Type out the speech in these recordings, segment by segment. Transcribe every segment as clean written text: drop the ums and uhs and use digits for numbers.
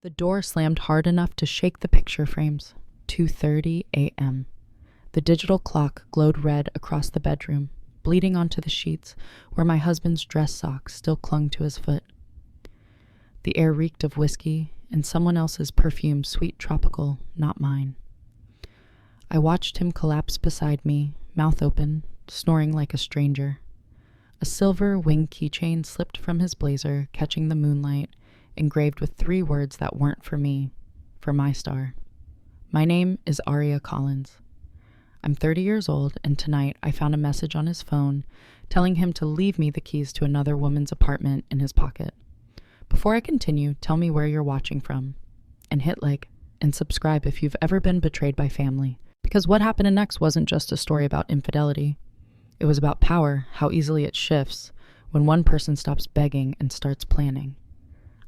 The door slammed hard enough to shake the picture frames. 2:30 a.m. The digital clock glowed red across the bedroom, bleeding onto the sheets where my husband's dress socks still clung to his foot. The air reeked of whiskey and someone else's perfume, sweet tropical, not mine. I watched him collapse beside me, mouth open, snoring like a stranger. A silver wing keychain slipped from his blazer, catching the moonlight, engraved with 3 words that weren't for me, for my star. My name is Aria Collins. I'm 30 years old, and tonight I found a message on his phone telling him to leave me the keys to another woman's apartment in his pocket. Before I continue, tell me where you're watching from, and hit like and subscribe if you've ever been betrayed by family, because what happened next wasn't just a story about infidelity. It was about power, how easily it shifts when one person stops begging and starts planning.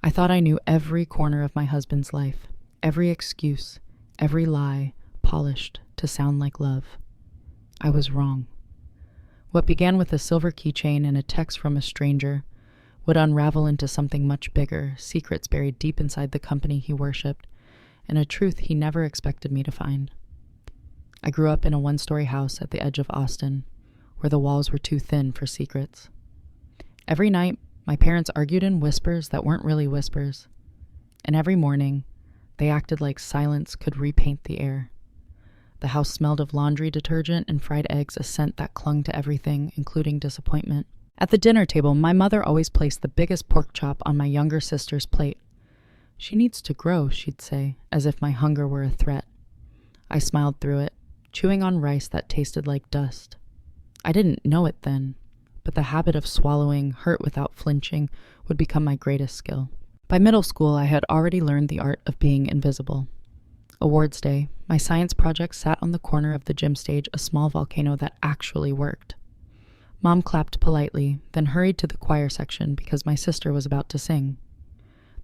I thought I knew every corner of my husband's life, every excuse, every lie, polished to sound like love. I was wrong. What began with a silver keychain and a text from a stranger would unravel into something much bigger, secrets buried deep inside the company he worshipped, and a truth he never expected me to find. I grew up in a 1-story house at the edge of Austin, where the walls were too thin for secrets. Every night, my parents argued in whispers that weren't really whispers, and every morning, they acted like silence could repaint the air. The house smelled of laundry detergent and fried eggs, a scent that clung to everything, including disappointment. At the dinner table, my mother always placed the biggest pork chop on my younger sister's plate. "She needs to grow," she'd say, as if my hunger were a threat. I smiled through it, chewing on rice that tasted like dust. I didn't know it then, but the habit of swallowing, hurt without flinching, would become my greatest skill. By middle school, I had already learned the art of being invisible. Awards day, my science project sat on the corner of the gym stage, a small volcano that actually worked. Mom clapped politely, then hurried to the choir section because my sister was about to sing.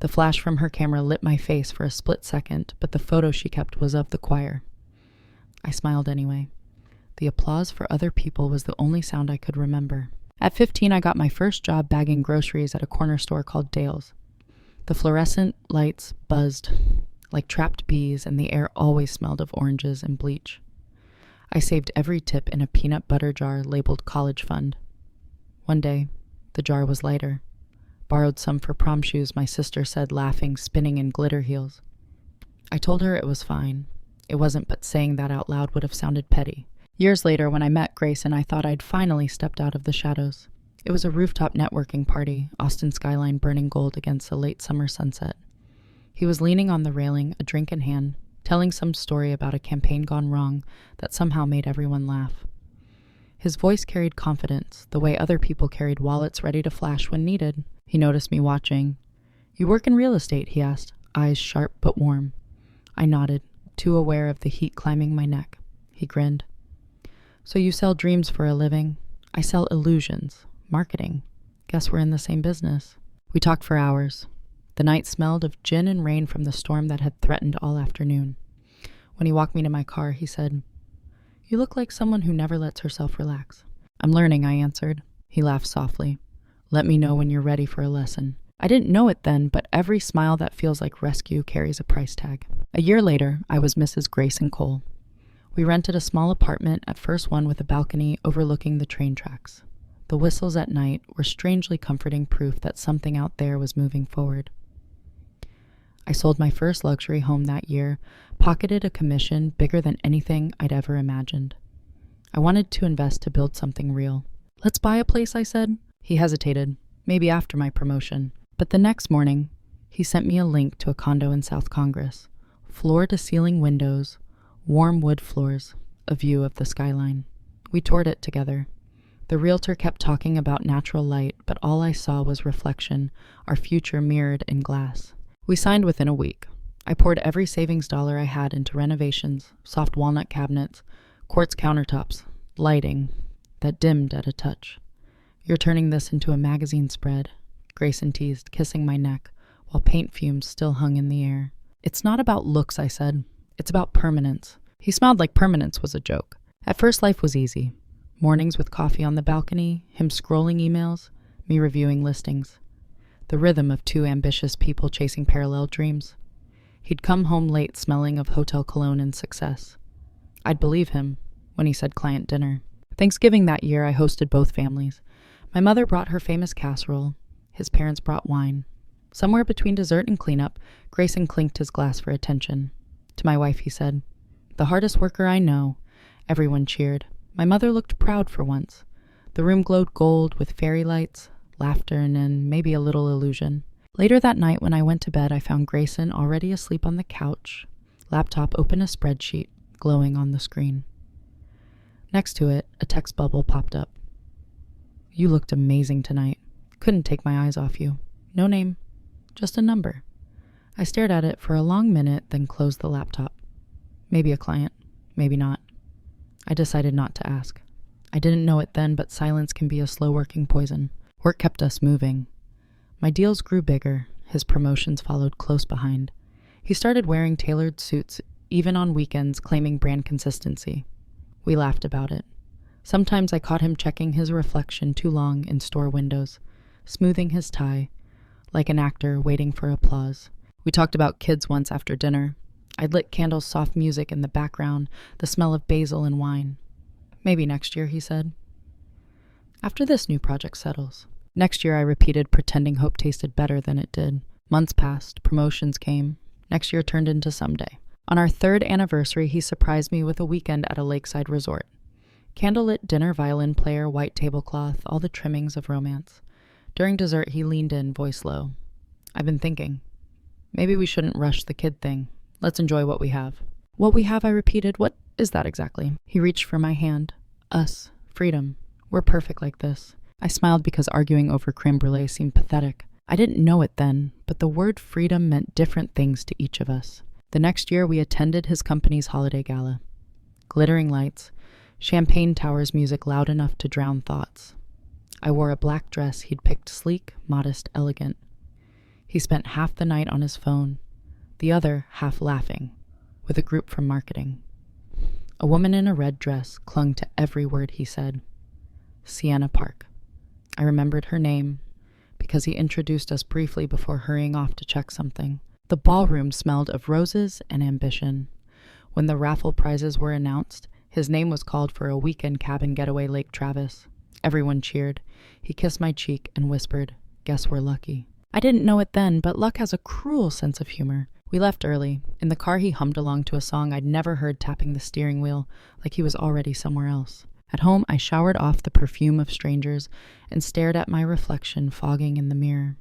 The flash from her camera lit my face for a split second, but the photo she kept was of the choir. I smiled anyway. The applause for other people was the only sound I could remember. At 15, I got my first job bagging groceries at a corner store called Dale's. The fluorescent lights buzzed like trapped bees, and the air always smelled of oranges and bleach. I saved every tip in a peanut butter jar labeled college fund. One day, the jar was lighter. Borrowed some for prom shoes, my sister said, laughing, spinning in glitter heels. I told her it was fine. It wasn't, but saying that out loud would have sounded petty. Years later, when I met Grayson, I thought I'd finally stepped out of the shadows. It was a rooftop networking party, Austin skyline burning gold against a late summer sunset. He was leaning on the railing, a drink in hand, telling some story about a campaign gone wrong that somehow made everyone laugh. His voice carried confidence, the way other people carried wallets ready to flash when needed. He noticed me watching. "You work in real estate?" he asked, eyes sharp but warm. I nodded, too aware of the heat climbing my neck. He grinned. "So you sell dreams for a living?" "I sell illusions. Marketing. Guess we're in the same business." We talked for hours. The night smelled of gin and rain from the storm that had threatened all afternoon. When he walked me to my car, he said, "You look like someone who never lets herself relax." "I'm learning," I answered. He laughed softly. "Let me know when you're ready for a lesson." I didn't know it then, but every smile that feels like rescue carries a price tag. A year later, I was Mrs. Grayson Cole. We rented a small apartment, at first one with a balcony overlooking the train tracks. The whistles at night were strangely comforting proof that something out there was moving forward. I sold my first luxury home that year, pocketed a commission bigger than anything I'd ever imagined. I wanted to invest to build something real. "Let's buy a place," I said. He hesitated, maybe after my promotion. But the next morning, he sent me a link to a condo in South Congress. Floor-to-ceiling windows, warm wood floors, a view of the skyline. We toured it together. The realtor kept talking about natural light, but all I saw was reflection, our future mirrored in glass. We signed within a week. I poured every savings dollar I had into renovations, soft walnut cabinets, quartz countertops, lighting that dimmed at a touch. "You're turning this into a magazine spread," Grayson teased, kissing my neck, while paint fumes still hung in the air. "It's not about looks," I said. "It's about permanence." He smiled like permanence was a joke. At first, life was easy. Mornings with coffee on the balcony, him scrolling emails, me reviewing listings. The rhythm of 2 ambitious people chasing parallel dreams. He'd come home late smelling of hotel cologne and success. I'd believe him when he said client dinner. Thanksgiving that year, I hosted both families. My mother brought her famous casserole. His parents brought wine. Somewhere between dessert and cleanup, Grayson clinked his glass for attention. To my wife, he said, "The hardest worker I know." Everyone cheered. My mother looked proud for once. The room glowed gold with fairy lights, laughter, and then maybe a little illusion. Later that night, when I went to bed, I found Grayson already asleep on the couch, laptop open, a spreadsheet glowing on the screen. Next to it, a text bubble popped up. "You looked amazing tonight. Couldn't take my eyes off you. No name, just a number." I stared at it for a long minute, then closed the laptop. Maybe a client, maybe not. I decided not to ask. I didn't know it then, but silence can be a slow-working poison. Work kept us moving. My deals grew bigger. His promotions followed close behind. He started wearing tailored suits, even on weekends, claiming brand consistency. We laughed about it. Sometimes I caught him checking his reflection too long in store windows, smoothing his tie, like an actor waiting for applause. We talked about kids once after dinner. I'd lit candles, soft music in the background, the smell of basil and wine. "Maybe next year," he said. "After this new project settles." Next year, I repeated, pretending hope tasted better than it did. Months passed, promotions came. Next year turned into someday. On our 3rd anniversary, he surprised me with a weekend at a lakeside resort. Candlelit dinner, violin player, white tablecloth, all the trimmings of romance. During dessert, he leaned in, voice low. "I've been thinking. Maybe we shouldn't rush the kid thing. Let's enjoy what we have." "What we have," I repeated. "What is that exactly?" He reached for my hand. "Us. Freedom. We're perfect like this." I smiled because arguing over creme brulee seemed pathetic. I didn't know it then, but the word freedom meant different things to each of us. The next year, we attended his company's holiday gala. Glittering lights, champagne towers, music loud enough to drown thoughts. I wore a black dress he'd picked, sleek, modest, elegant. He spent half the night on his phone, the other half laughing, with a group from marketing. A woman in a red dress clung to every word he said. Sienna Park. I remembered her name because he introduced us briefly before hurrying off to check something. The ballroom smelled of roses and ambition. When the raffle prizes were announced, his name was called for a weekend cabin getaway, Lake Travis. Everyone cheered. He kissed my cheek and whispered, "Guess we're lucky." I didn't know it then, but luck has a cruel sense of humor. We left early. In the car, he hummed along to a song I'd never heard, tapping the steering wheel like he was already somewhere else. At home, I showered off the perfume of strangers and stared at my reflection fogging in the mirror.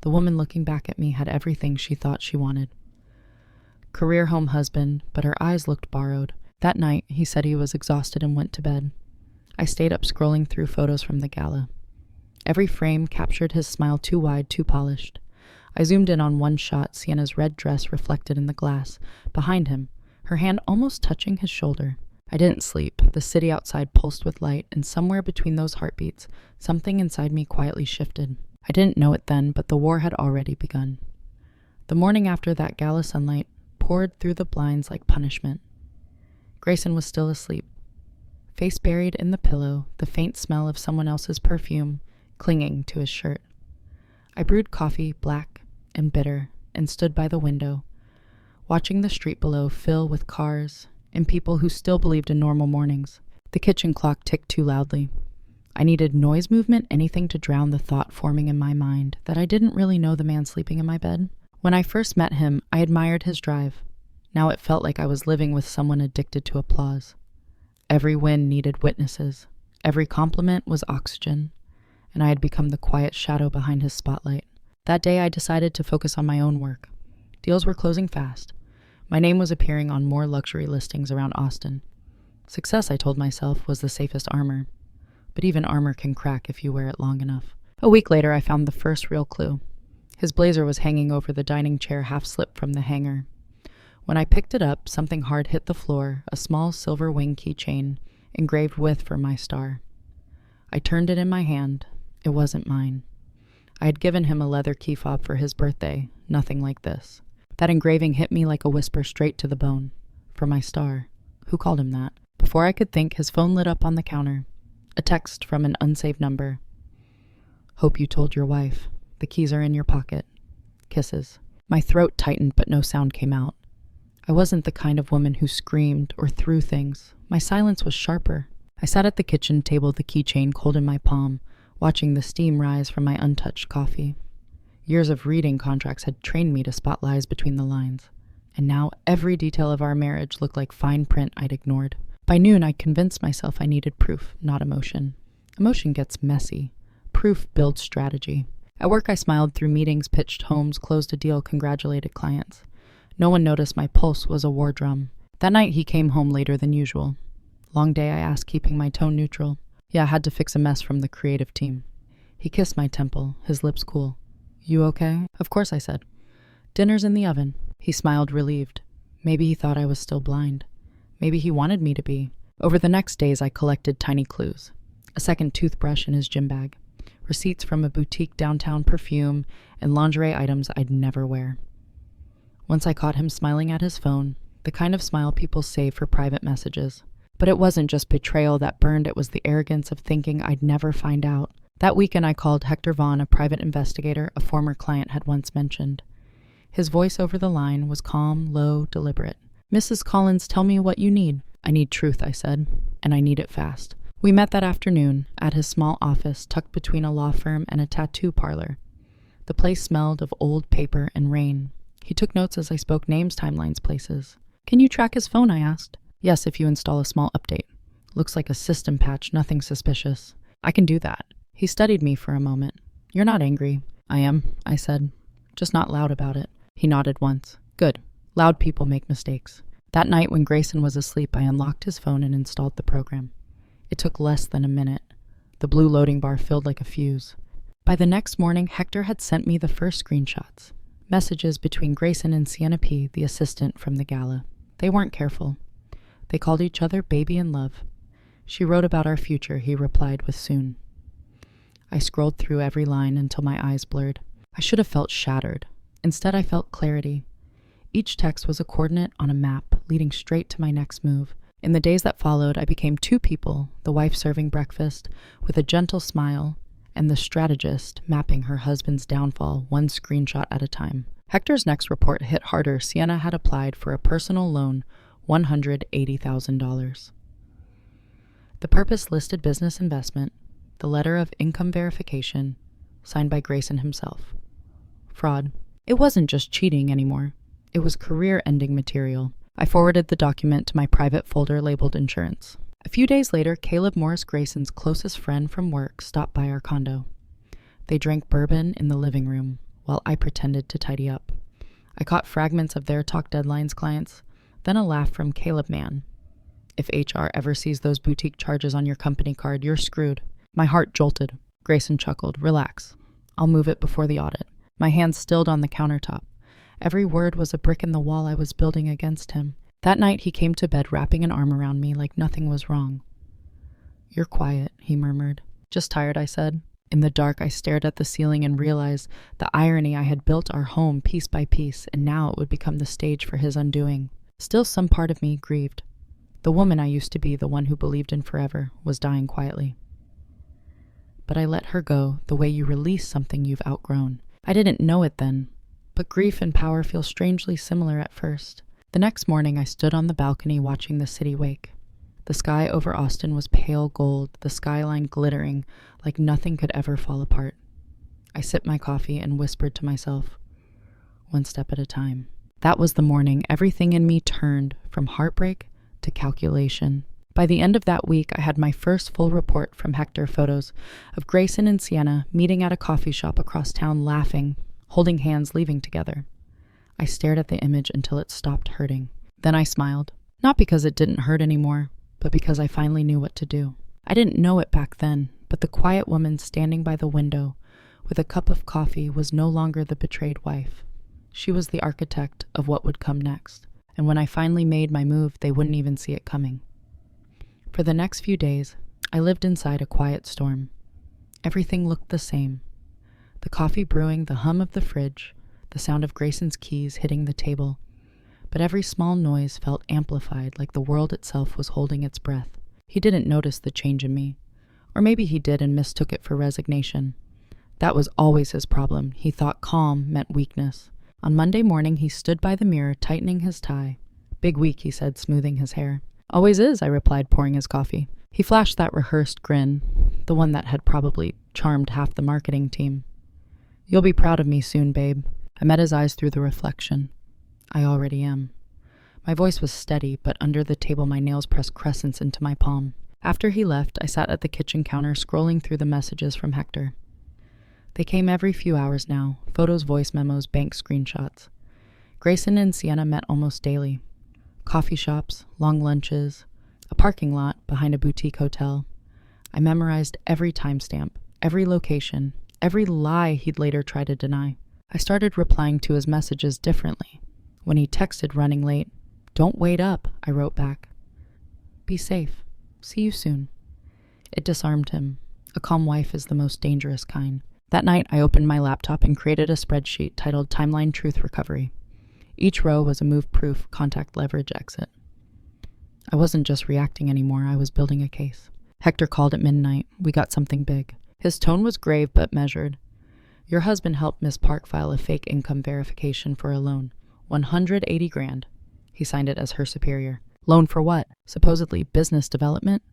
The woman looking back at me had everything she thought she wanted. Career home husband, but her eyes looked borrowed. That night, he said he was exhausted and went to bed. I stayed up scrolling through photos from the gala. Every frame captured his smile, too wide, too polished. I zoomed in on one shot, Sienna's red dress reflected in the glass. Behind him, her hand almost touching his shoulder. I didn't sleep. The city outside pulsed with light, and somewhere between those heartbeats, something inside me quietly shifted. I didn't know it then, but the war had already begun. The morning after, that gala sunlight poured through the blinds like punishment. Grayson was still asleep, face buried in the pillow, the faint smell of someone else's perfume clinging to his shirt. I brewed coffee, black and bitter, and stood by the window, watching the street below fill with cars and people who still believed in normal mornings. The kitchen clock ticked too loudly. I needed noise, movement, anything to drown the thought forming in my mind that I didn't really know the man sleeping in my bed. When I first met him, I admired his drive. Now it felt like I was living with someone addicted to applause. Every win needed witnesses. Every compliment was oxygen, and I had become the quiet shadow behind his spotlight. That day, I decided to focus on my own work. Deals were closing fast. My name was appearing on more luxury listings around Austin. Success, I told myself, was the safest armor. But even armor can crack if you wear it long enough. A week later, I found the first real clue. His blazer was hanging over the dining chair, half slipped from the hanger. When I picked it up, something hard hit the floor, a small silver wing keychain, engraved with for my star. I turned it in my hand. It wasn't mine. I had given him a leather key fob for his birthday, nothing like this. That engraving hit me like a whisper straight to the bone. For my star. Who called him that? Before I could think, his phone lit up on the counter. A text from an unsaved number. "Hope you told your wife. The keys are in your pocket. Kisses." My throat tightened, but no sound came out. I wasn't the kind of woman who screamed or threw things. My silence was sharper. I sat at the kitchen table, the keychain cold in my palm, watching the steam rise from my untouched coffee. Years of reading contracts had trained me to spot lies between the lines, and now every detail of our marriage looked like fine print I'd ignored. By noon, I'd convinced myself I needed proof, not emotion. Emotion gets messy. Proof builds strategy. At work, I smiled through meetings, pitched homes, closed a deal, congratulated clients. No one noticed my pulse was a war drum. That night, he came home later than usual. Long day, I asked, keeping my tone neutral. Yeah, I had to fix a mess from the creative team. He kissed my temple, his lips cool. You okay? Of course, I said. Dinner's in the oven. He smiled, relieved. Maybe he thought I was still blind. Maybe he wanted me to be. Over the next days, I collected tiny clues. A second toothbrush in his gym bag. Receipts from a boutique downtown perfume, and lingerie items I'd never wear. Once I caught him smiling at his phone, the kind of smile people save for private messages. But it wasn't just betrayal that burned, it was the arrogance of thinking I'd never find out. That weekend I called Hector Vaughn, a private investigator a former client had once mentioned. His voice over the line was calm, low, deliberate. Mrs. Collins, tell me what you need. I need truth, I said, and I need it fast. We met that afternoon at his small office tucked between a law firm and a tattoo parlor. The place smelled of old paper and rain. He took notes as I spoke names, timelines, places. Can you track his phone, I asked. Yes, if you install a small update. Looks like a system patch, nothing suspicious. I can do that. He studied me for a moment. You're not angry. I am, I said. Just not loud about it. He nodded once. Good. Loud people make mistakes. That night when Grayson was asleep, I unlocked his phone and installed the program. It took less than a minute. The blue loading bar filled like a fuse. By the next morning, Hector had sent me the first screenshots. Messages between Grayson and Sienna P., the assistant from the gala. They weren't careful. They called each other baby and love. She wrote about our future, he replied with soon. I scrolled through every line until my eyes blurred. I should have felt shattered. Instead, I felt clarity. Each text was a coordinate on a map, leading straight to my next move. In the days that followed, I became two people, the wife serving breakfast with a gentle smile, and the strategist mapping her husband's downfall one screenshot at a time. Hector's next report hit harder. Sienna had applied for a personal loan, $180,000. The purpose listed business investment, the letter of income verification, signed by Grayson himself. Fraud. It wasn't just cheating anymore. It was career-ending material. I forwarded the document to my private folder labeled insurance. A few days later, Caleb Morris Grayson's closest friend from work stopped by our condo. They drank bourbon in the living room, while I pretended to tidy up. I caught fragments of their talk deadlines clients, then a laugh from Caleb Man. If HR ever sees those boutique charges on your company card, you're screwed. My heart jolted. Grayson chuckled. Relax. I'll move it before the audit. My hands stilled on the countertop. Every word was a brick in the wall I was building against him. That night he came to bed wrapping an arm around me like nothing was wrong. You're quiet, he murmured. Just tired, I said. In the dark, I stared at the ceiling and realized the irony. I had built our home piece by piece, and now it would become the stage for his undoing. Still, some part of me grieved. The woman I used to be, the one who believed in forever, was dying quietly. But I let her go the way you release something you've outgrown. I didn't know it then, but grief and power feel strangely similar at first. The next morning, I stood on the balcony watching the city wake. The sky over Austin was pale gold, the skyline glittering like nothing could ever fall apart. I sipped my coffee and whispered to myself, one step at a time. That was the morning everything in me turned from heartbreak to calculation. By the end of that week, I had my first full report from Hector, photos of Grayson and Sienna meeting at a coffee shop across town, laughing, holding hands, leaving together. I stared at the image until it stopped hurting. Then I smiled, not because it didn't hurt anymore, but because I finally knew what to do. I didn't know it back then, but the quiet woman standing by the window with a cup of coffee was no longer the betrayed wife. She was the architect of what would come next, and when I finally made my move, they wouldn't even see it coming. For the next few days, I lived inside a quiet storm. Everything looked the same. The coffee brewing, the hum of the fridge, the sound of Grayson's keys hitting the table. But every small noise felt amplified, like the world itself was holding its breath. He didn't notice the change in me. Or maybe he did and mistook it for resignation. That was always his problem. He thought calm meant weakness. On Monday morning, he stood by the mirror, tightening his tie. "Big week," he said, smoothing his hair. "Always is," I replied, pouring his coffee. He flashed that rehearsed grin, the one that had probably charmed half the marketing team. "You'll be proud of me soon, babe." I met his eyes through the reflection. "I already am." My voice was steady, but under the table my nails pressed crescents into my palm. After he left, I sat at the kitchen counter scrolling through the messages from Hector. They came every few hours now, photos, voice memos, bank screenshots. Grayson and Sienna met almost daily. Coffee shops, long lunches, a parking lot behind a boutique hotel. I memorized every timestamp, every location, every lie he'd later try to deny. I started replying to his messages differently. When he texted running late, "Don't wait up," I wrote back. "Be safe. See you soon." It disarmed him. A calm wife is the most dangerous kind. That night, I opened my laptop and created a spreadsheet titled Timeline Truth Recovery. Each row was a move-proof contact leverage exit. I wasn't just reacting anymore, I was building a case. Hector called at midnight. We got something big. His tone was grave but measured. "Your husband helped Miss Park file a fake income verification for a loan. 180 grand. He signed it as her superior. Loan for what? Supposedly business development?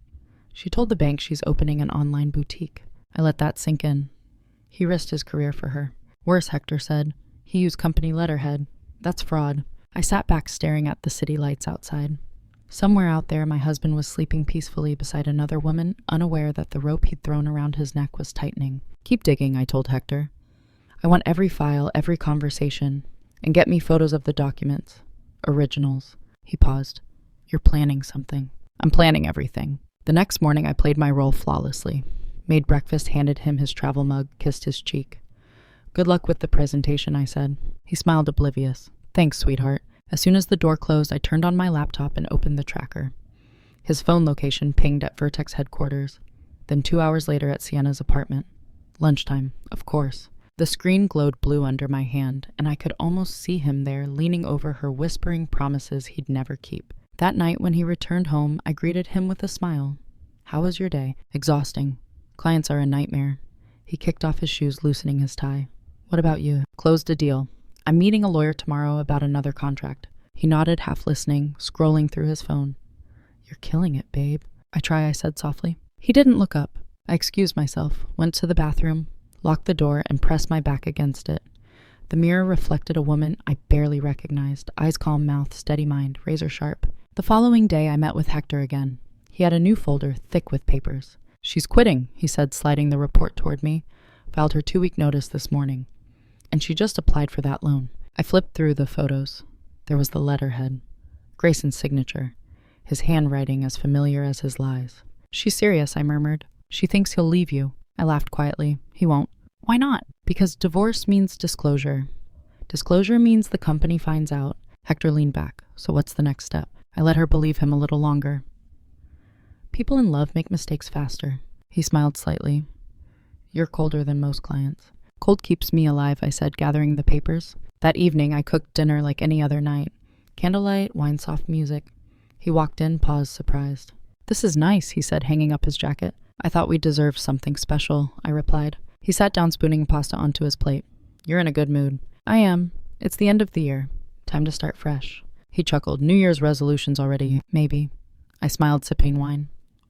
She told the bank she's opening an online boutique. I let that sink in. He risked his career for her. Worse, Hector said. He used company letterhead. That's fraud. I sat back staring at the city lights outside. Somewhere out there, my husband was sleeping peacefully beside another woman, unaware that the rope he'd thrown around his neck was tightening. "Keep digging," I told Hector. "I want every file, every conversation, and get me photos of the documents. Originals." He paused. "You're planning something." "I'm planning everything." The next morning, I played my role flawlessly. Made breakfast, handed him his travel mug, kissed his cheek. "Good luck with the presentation," I said. He smiled oblivious. "Thanks, sweetheart." As soon as the door closed, I turned on my laptop and opened the tracker. His phone location pinged at Vertex headquarters, then 2 hours later at Sienna's apartment. Lunchtime, of course. The screen glowed blue under my hand, and I could almost see him there, leaning over her, whispering promises he'd never keep. That night, when he returned home, I greeted him with a smile. "How was your day?" "Exhausting. Clients are a nightmare." He kicked off his shoes, loosening his tie. "What about you?" "Closed a deal. I'm meeting a lawyer tomorrow about another contract." He nodded, half listening, scrolling through his phone. "You're killing it, babe." I said softly. He didn't look up. I excused myself, went to the bathroom, locked the door, and pressed my back against it. The mirror reflected a woman I barely recognized, eyes calm, mouth steady, mind razor sharp. The following day, I met with Hector again. He had a new folder, thick with papers. "She's quitting," he said, sliding the report toward me. "Filed her 2-week notice this morning. And she just applied for that loan." I flipped through the photos. There was the letterhead. Grayson's signature. His handwriting as familiar as his lies. "She's serious," I murmured. "She thinks he'll leave you." I laughed quietly. "He won't." "Why not?" "Because divorce means disclosure. Disclosure means the company finds out." Hector leaned back. "So what's the next step?" I let her believe him a little longer. "People in love make mistakes faster." He smiled slightly. "You're colder than most clients." "Cold keeps me alive," I said, gathering the papers. That evening, I cooked dinner like any other night. Candlelight, wine-soft music. He walked in, paused, surprised. "This is nice," he said, hanging up his jacket. "I thought we deserved something special," I replied. He sat down, spooning pasta onto his plate. "You're in a good mood." "I am. It's the end of the year. Time to start fresh." He chuckled. "New Year's resolutions already, maybe." I smiled, sipping wine.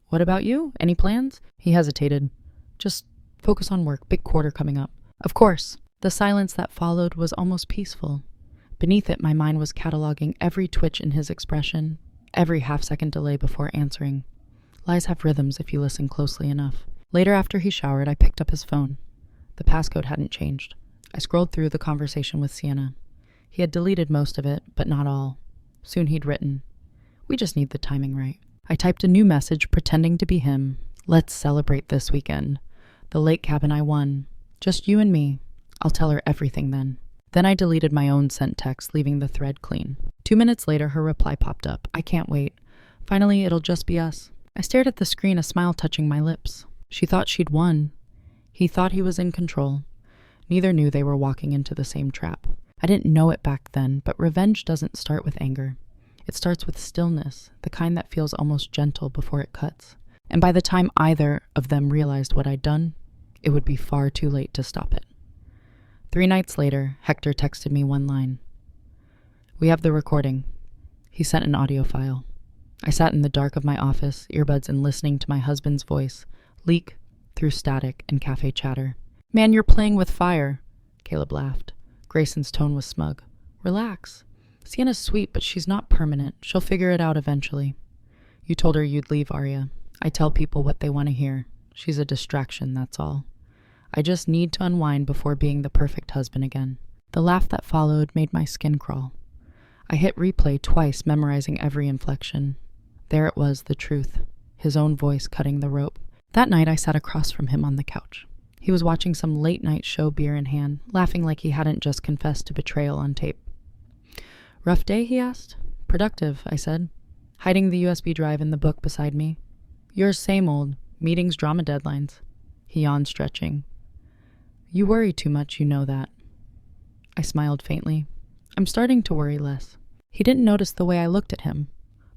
"What about you? Any plans?" He hesitated. "Just focus on work. Big quarter coming up." "Of course." The silence that followed was almost peaceful. Beneath it, my mind was cataloging every twitch in his expression, every half-second delay before answering. Lies have rhythms if you listen closely enough. Later, after he showered, I picked up his phone. The passcode hadn't changed. I scrolled through the conversation with Sienna. He had deleted most of it, but not all. Soon he'd written, "We just need the timing right." I typed a new message, pretending to be him. "Let's celebrate this weekend. The lake cabin I won. Just you and me. I'll tell her everything then." Then I deleted my own sent text, leaving the thread clean. 2 minutes later, her reply popped up. "I can't wait. Finally, it'll just be us." I stared at the screen, a smile touching my lips. She thought she'd won. He thought he was in control. Neither knew they were walking into the same trap. I didn't know it back then, but revenge doesn't start with anger. It starts with stillness, the kind that feels almost gentle before it cuts. And by the time either of them realized what I'd done, it would be far too late to stop it. 3 nights later, Hector texted me one line. "We have the recording." He sent an audio file. I sat in the dark of my office, earbuds in, listening to my husband's voice leak through static and cafe chatter. "Man, you're playing with fire." Caleb laughed. Grayson's tone was smug. "Relax. Sienna's sweet, but she's not permanent. She'll figure it out eventually." "You told her you'd leave, Aria. I tell people what they want to hear. She's a distraction, that's all. I just need to unwind before being the perfect husband again." The laugh that followed made my skin crawl. I hit replay twice, memorizing every inflection. There it was, the truth. His own voice cutting the rope. That night I sat across from him on the couch. He was watching some late-night show, beer in hand, laughing like he hadn't just confessed to betrayal on tape. "Rough day?" he asked. "Productive," I said, hiding the USB drive in the book beside me. "Yours, same old. Meetings, drama, deadlines." He yawned, stretching. "You worry too much, you know that." I smiled faintly. "I'm starting to worry less." He didn't notice the way I looked at him.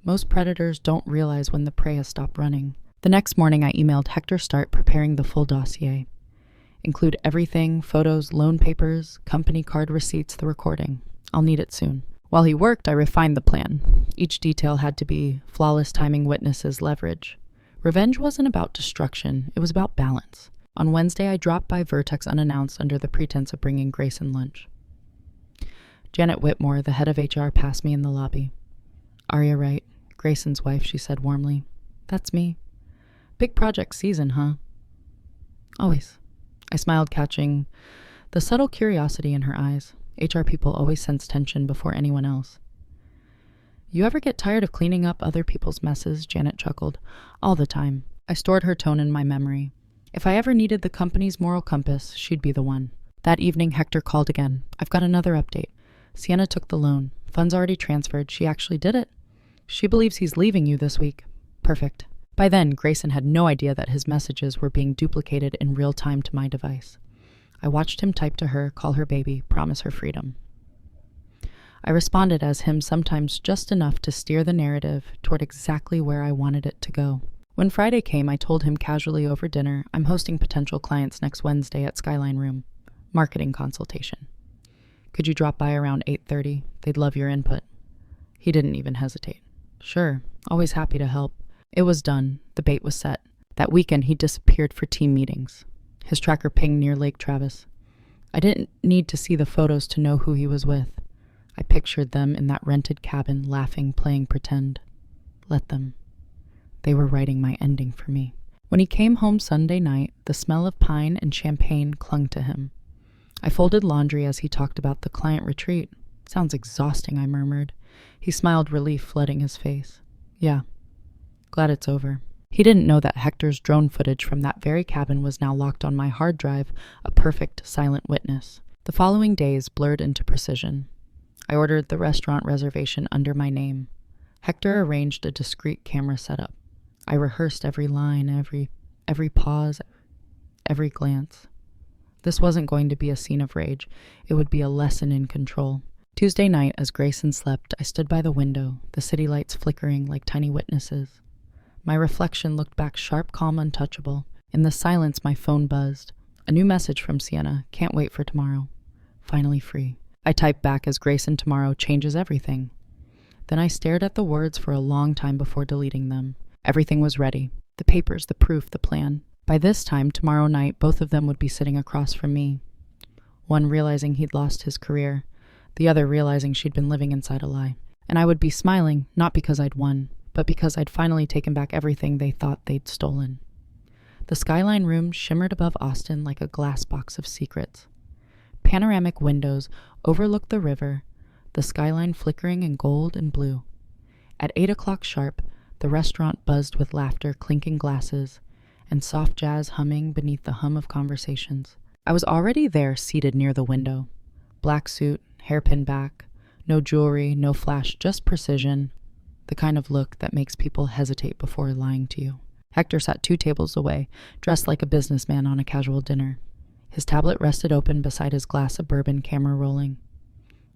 Most predators don't realize when the prey has stopped running. The next morning I emailed Hector Start preparing the full dossier. Include everything, photos, loan papers, company card receipts, the recording. I'll need it soon. While he worked, I refined the plan. Each detail had to be flawless timing, witnesses, leverage. Revenge wasn't about destruction, it was about balance. On Wednesday, I dropped by Vertex unannounced under the pretense of bringing Grayson lunch. Janet Whitmore, the head of HR, passed me in the lobby. "Aria Wright, Grayson's wife," she said warmly. "That's me. Big project season, huh?" "Always." I smiled, catching the subtle curiosity in her eyes. HR people always sense tension before anyone else. "You ever get tired of cleaning up other people's messes?" Janet chuckled. "All the time." I stored her tone in my memory. If I ever needed the company's moral compass, she'd be the one. That evening, Hector called again. "I've got another update. Sienna took the loan. Funds already transferred. She actually did it. She believes he's leaving you this week." "Perfect." By then, Grayson had no idea that his messages were being duplicated in real time to my device. I watched him type to her, call her baby, promise her freedom. I responded as him, sometimes just enough to steer the narrative toward exactly where I wanted it to go. When Friday came, I told him casually over dinner, "I'm hosting potential clients next Wednesday at Skyline Room. Marketing consultation. Could you drop by around 8:30? They'd love your input." He didn't even hesitate. "Sure, always happy to help." It was done. The bait was set. That weekend, he disappeared for team meetings. His tracker pinged near Lake Travis. I didn't need to see the photos to know who he was with. I pictured them in that rented cabin, laughing, playing pretend. Let them. They were writing my ending for me. When he came home Sunday night, the smell of pine and champagne clung to him. I folded laundry as he talked about the client retreat. "Sounds exhausting," I murmured. He smiled, relief flooding his face. "Yeah. Glad it's over." He didn't know that Hector's drone footage from that very cabin was now locked on my hard drive, a perfect silent witness. The following days blurred into precision. I ordered the restaurant reservation under my name. Hector arranged a discreet camera setup. I rehearsed every line, every pause, every glance. This wasn't going to be a scene of rage. It would be a lesson in control. Tuesday night, as Grayson slept, I stood by the window, the city lights flickering like tiny witnesses. My reflection looked back sharp, calm, untouchable. In the silence, my phone buzzed. A new message from Sienna. "Can't wait for tomorrow. Finally free." I typed back as Grayson tomorrow changes everything. Then I stared at the words for a long time before deleting them. Everything was ready. The papers, the proof, the plan. By this time, tomorrow night, both of them would be sitting across from me. One realizing he'd lost his career, the other realizing she'd been living inside a lie. And I would be smiling, not because I'd won, but because I'd finally taken back everything they thought they'd stolen. The Skyline Room shimmered above Austin like a glass box of secrets. Panoramic windows overlooked the river, the skyline flickering in gold and blue. At 8 o'clock sharp, the restaurant buzzed with laughter, clinking glasses, and soft jazz humming beneath the hum of conversations. I was already there, seated near the window. Black suit, hairpin back, no jewelry, no flash, just precision, the kind of look that makes people hesitate before lying to you. Hector sat 2 tables away, dressed like a businessman on a casual dinner. His tablet rested open beside his glass of bourbon, camera rolling.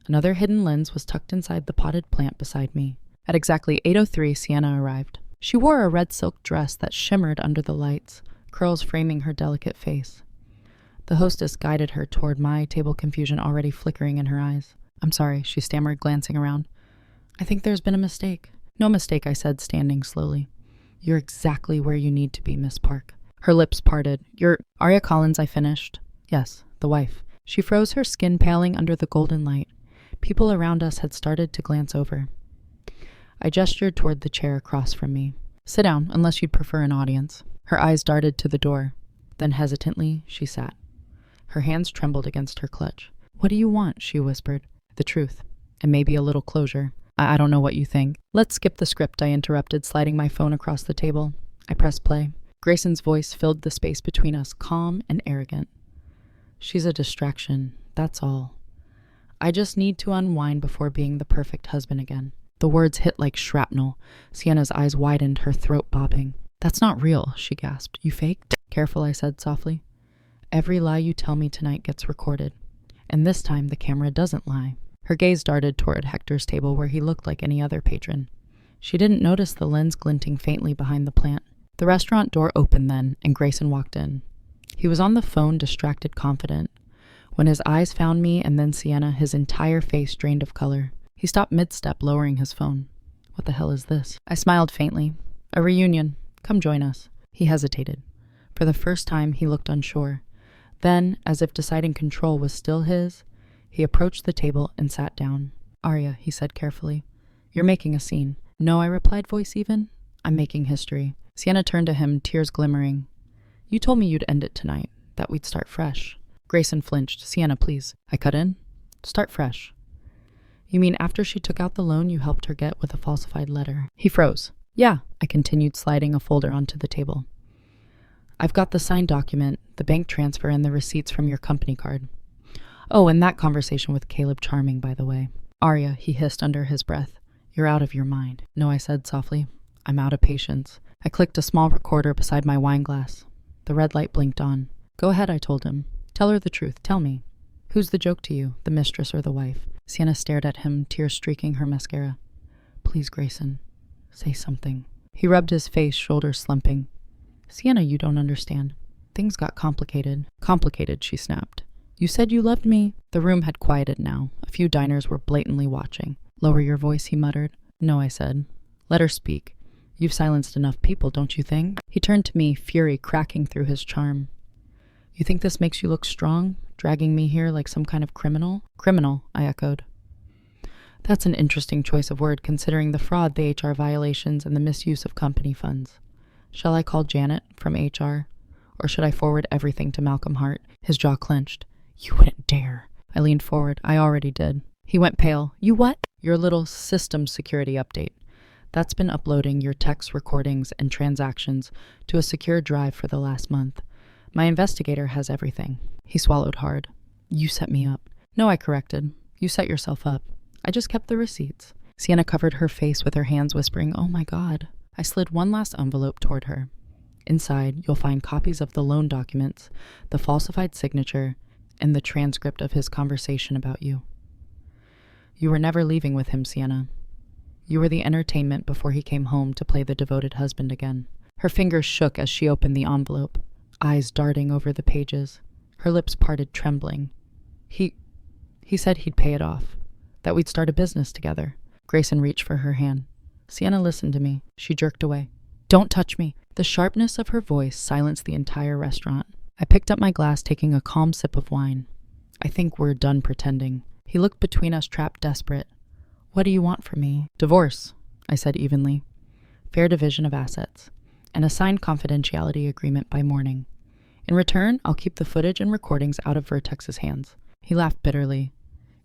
Another hidden lens was tucked inside the potted plant beside me. At exactly 8:03, Sienna arrived. She wore a red silk dress that shimmered under the lights, curls framing her delicate face. The hostess guided her toward my table, confusion already flickering in her eyes. I'm sorry, she stammered, glancing around. I think there's been a mistake. No mistake, I said, standing slowly. You're exactly where you need to be, Miss Park. Her lips parted. You're Aria Collins, I finished. Yes, the wife. She froze, her skin paling under the golden light. People around us had started to glance over. I gestured toward the chair across from me. Sit down, unless you'd prefer an audience. Her eyes darted to the door. Then hesitantly, she sat. Her hands trembled against her clutch. What do you want? She whispered. The truth. And maybe a little closure. I don't know what you think. Let's skip the script, I interrupted, sliding my phone across the table. I pressed play. Grayson's voice filled the space between us, calm and arrogant. She's a distraction, that's all. I just need to unwind before being the perfect husband again. The words hit like shrapnel. Sienna's eyes widened, her throat bobbing. That's not real, she gasped. You faked? Careful, I said softly. Every lie you tell me tonight gets recorded. And this time the camera doesn't lie. Her gaze darted toward Hector's table where he looked like any other patron. She didn't notice the lens glinting faintly behind the plant. The restaurant door opened then, and Grayson walked in. He was on the phone, distracted, confident. When his eyes found me and then Sienna, his entire face drained of color. He stopped mid-step, lowering his phone. What the hell is this? I smiled faintly. A reunion. Come join us. He hesitated. For the first time, he looked unsure. Then, as if deciding control was still his, he approached the table and sat down. Aria, he said carefully. You're making a scene. No, I replied, voice even. I'm making history. Sienna turned to him, tears glimmering. You told me you'd end it tonight, that we'd start fresh. Grayson flinched. Sienna, please. I cut in. Start fresh. You mean after she took out the loan you helped her get with a falsified letter? He froze. Yeah, I continued, sliding a folder onto the table. I've got the signed document, the bank transfer, and the receipts from your company card. Oh, and that conversation with Caleb Charming, by the way. Aria, he hissed under his breath. You're out of your mind. No, I said softly. I'm out of patience. I clicked a small recorder beside my wine glass. The red light blinked on. Go ahead, I told him. Tell her the truth. Tell me. Who's the joke to you, the mistress or the wife? Sienna stared at him, tears streaking her mascara. Please, Grayson. Say something. He rubbed his face, shoulders slumping. Sienna, you don't understand. Things got complicated. Complicated, she snapped. You said you loved me. The room had quieted now. A few diners were blatantly watching. Lower your voice, he muttered. No, I said. Let her speak. You've silenced enough people, don't you think? He turned to me, fury cracking through his charm. You think this makes you look strong, dragging me here like some kind of criminal? Criminal, I echoed. That's an interesting choice of word, considering the fraud, the HR violations, and the misuse of company funds. Shall I call Janet from HR? Or should I forward everything to Malcolm Hart? His jaw clenched. You wouldn't dare. I leaned forward. I already did. He went pale. You what? Your little system security update. That's been uploading your text recordings and transactions to a secure drive for the last month. My investigator has everything. He swallowed hard. You set me up. No, I corrected. You set yourself up. I just kept the receipts. Sienna covered her face with her hands, whispering, Oh my God. I slid one last envelope toward her. Inside, you'll find copies of the loan documents, the falsified signature, and the transcript of his conversation about you. You were never leaving with him, Sienna. You were the entertainment before he came home to play the devoted husband again. Her fingers shook as she opened the envelope, eyes darting over the pages. Her lips parted, trembling. He said he'd pay it off, that we'd start a business together. Grayson reached for her hand. Sienna listened to me. She jerked away. Don't touch me. The sharpness of her voice silenced the entire restaurant. I picked up my glass, taking a calm sip of wine. I think we're done pretending. He looked between us, trapped, desperate. What do you want from me? Divorce, I said evenly. Fair division of assets. And a signed confidentiality agreement by morning. In return, I'll keep the footage and recordings out of Vertex's hands. He laughed bitterly.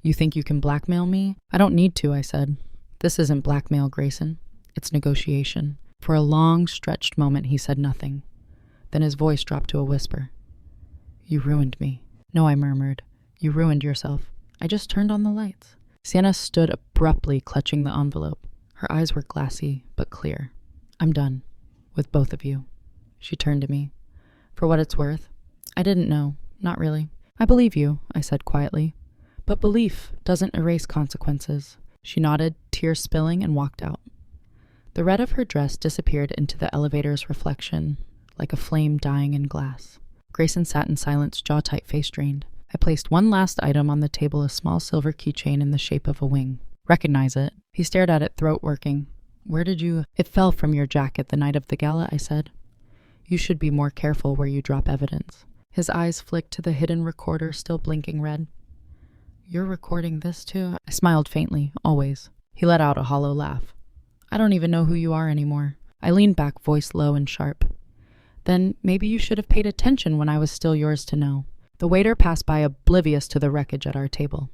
You think you can blackmail me? I don't need to, I said. This isn't blackmail, Grayson. It's negotiation. For a long, stretched moment, he said nothing. Then his voice dropped to a whisper. You ruined me. No, I murmured. You ruined yourself. I just turned on the lights. Sienna stood abruptly, clutching the envelope. Her eyes were glassy, but clear. I'm done. With both of you. She turned to me. For what it's worth, I didn't know. Not really. I believe you, I said quietly. But belief doesn't erase consequences. She nodded, tears spilling, and walked out. The red of her dress disappeared into the elevator's reflection, like a flame dying in glass. Grayson sat in silence, jaw tight, face strained. I placed one last item on the table, a small silver keychain in the shape of a wing. Recognize it? He stared at it, throat working. Where did you... It fell from your jacket the night of the gala, I said. You should be more careful where you drop evidence. His eyes flicked to the hidden recorder, still blinking red. You're recording this too? I smiled faintly, always. He let out a hollow laugh. I don't even know who you are anymore. I leaned back, voice low and sharp. Then maybe you should have paid attention when I was still yours to know. The waiter passed by, oblivious to the wreckage at our table.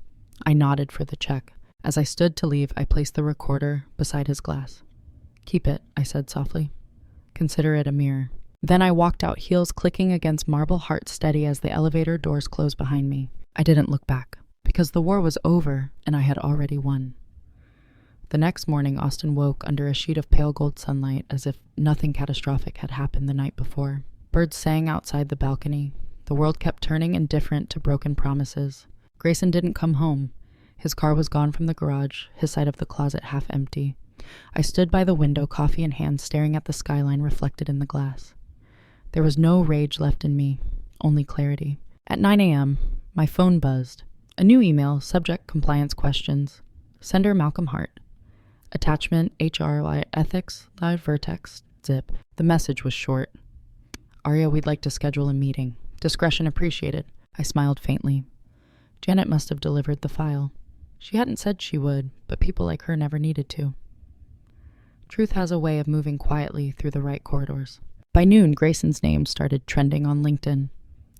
I nodded for the check. As I stood to leave, I placed the recorder beside his glass. Keep it, I said softly. Consider it a mirror. Then I walked out, heels clicking against marble, heart steady as the elevator doors closed behind me. I didn't look back, because the war was over and I had already won. The next morning, Austin woke under a sheet of pale gold sunlight as if nothing catastrophic had happened the night before. Birds sang outside the balcony. The world kept turning indifferent to broken promises. Grayson didn't come home. His car was gone from the garage, his side of the closet half empty. I stood by the window, coffee in hand, staring at the skyline reflected in the glass. There was no rage left in me, only clarity. At 9 a.m., my phone buzzed. A new email, subject compliance questions. Sender Malcolm Hart. Attachment HR ethics, live vertex, zip. The message was short. Aria, we'd like to schedule a meeting. Discretion appreciated. I smiled faintly. Janet must have delivered the file. She hadn't said she would, but people like her never needed to. Truth has a way of moving quietly through the right corridors. By noon, Grayson's name started trending on LinkedIn.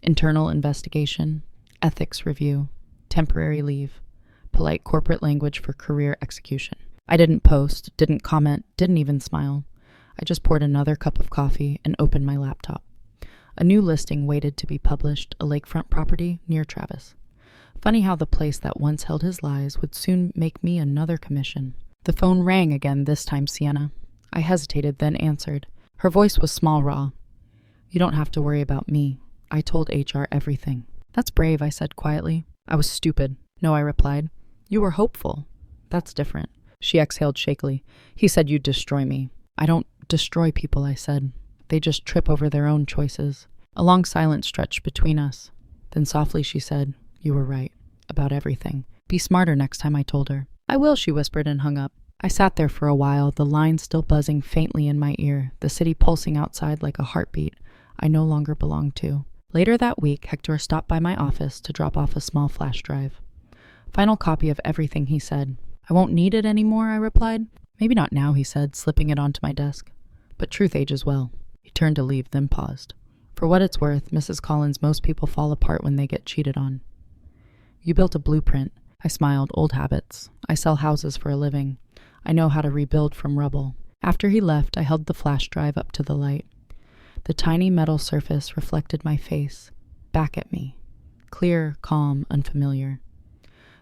Internal investigation, ethics review, temporary leave, polite corporate language for career execution. I didn't post, didn't comment, didn't even smile. I just poured another cup of coffee and opened my laptop. A new listing waited to be published, a lakefront property near Travis. Funny how the place that once held his lies would soon make me another commission. The phone rang again, this time Sienna. I hesitated, then answered. Her voice was small, raw. You don't have to worry about me. I told HR everything. That's brave, I said quietly. I was stupid. No, I replied. You were hopeful. That's different. She exhaled shakily. He said you'd destroy me. I don't destroy people, I said. They just trip over their own choices. A long silence stretched between us. Then softly she said, You were right. About everything. Be smarter next time, I told her. I will, she whispered and hung up. I sat there for a while, the line still buzzing faintly in my ear, the city pulsing outside like a heartbeat I no longer belonged to. Later that week, Hector stopped by my office to drop off a small flash drive. Final copy of everything he said. I won't need it anymore, I replied. Maybe not now, he said, slipping it onto my desk. But truth ages well. He turned to leave, then paused. For what it's worth, Mrs. Collins, most people fall apart when they get cheated on. You built a blueprint. I smiled. Old habits. I sell houses for a living. I know how to rebuild from rubble. After he left, I held the flash drive up to the light. The tiny metal surface reflected my face, back at me. Clear, calm, unfamiliar.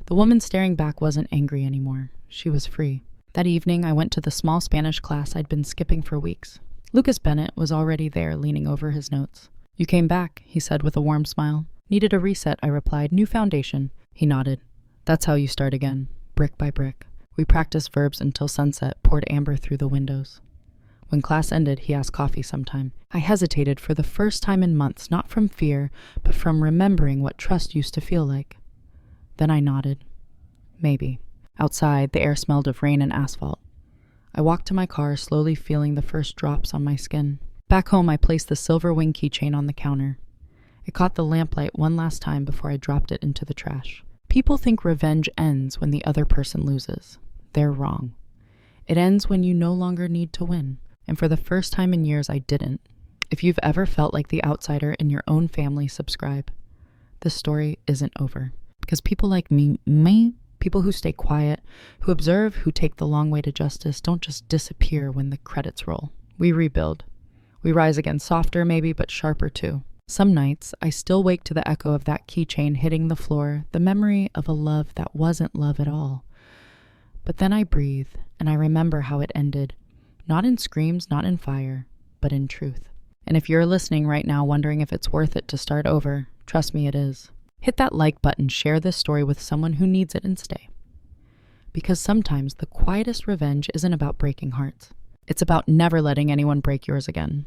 The woman staring back wasn't angry anymore. She was free. That evening, I went to the small Spanish class I'd been skipping for weeks. Lucas Bennett was already there, leaning over his notes. You came back, he said with a warm smile. Needed a reset, I replied. New foundation. He nodded. That's how you start again, brick by brick. We practiced verbs until sunset poured amber through the windows. When class ended, he asked coffee sometime. I hesitated for the first time in months, not from fear, but from remembering what trust used to feel like. Then I nodded. Maybe. Outside, the air smelled of rain and asphalt. I walked to my car, slowly feeling the first drops on my skin. Back home, I placed the silver wing keychain on the counter. It caught the lamplight one last time before I dropped it into the trash. People think revenge ends when the other person loses. They're wrong. It ends when you no longer need to win. And for the first time in years, I didn't. If you've ever felt like the outsider in your own family, subscribe. This story isn't over. Because people like me, people who stay quiet, who observe, who take the long way to justice, don't just disappear when the credits roll. We rebuild. We rise again, softer maybe, but sharper too. Some nights, I still wake to the echo of that keychain hitting the floor, the memory of a love that wasn't love at all. But then I breathe, and I remember how it ended. Not in screams, not in fire, but in truth. And if you're listening right now wondering if it's worth it to start over, trust me, it is. Hit that like button, share this story with someone who needs it, and stay. Because sometimes the quietest revenge isn't about breaking hearts. It's about never letting anyone break yours again.